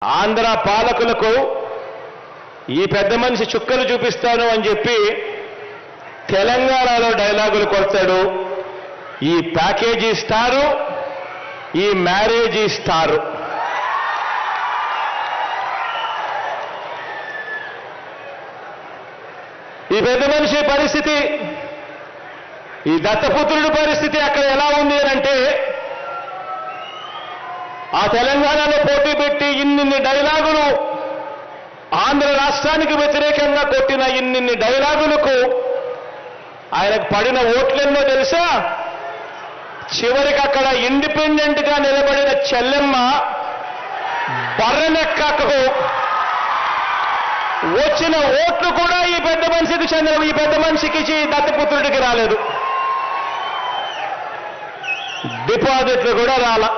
ఆంధ్ర పాలకులకు ఈ పెద్ద మనిషి చుక్కలు చూపిస్తాను అని చెప్పి తెలంగాణలో డైలాగులు కొడతాడు. ఈ ప్యాకేజీ స్టారు, ఈ మ్యారేజీ స్టారు. ఈ పెద్ద మనిషి పరిస్థితి, ఈ దత్తపుత్రుడి పరిస్థితి అక్కడ ఎలా ఉంది అంటే, ఆ తెలంగాణలో పోటీ పెట్టి ఇన్నిన్ని డైలాగులు, ఆంధ్ర రాష్ట్రానికి వ్యతిరేకంగా కొట్టిన ఇన్నిన్ని డైలాగులకు ఆయనకు పడిన ఓట్లెన్నో తెలుసా? చివరికి అక్కడ ఇండిపెండెంట్ గా నిలబడిన చెల్లెమ్మ బర్రెనెక్కకు వచ్చిన ఓట్లు కూడా ఈ పెద్ద మనిషికి దత్తపుత్రుడికి రాలేదు. డిపాజిట్లు కూడా రాలా.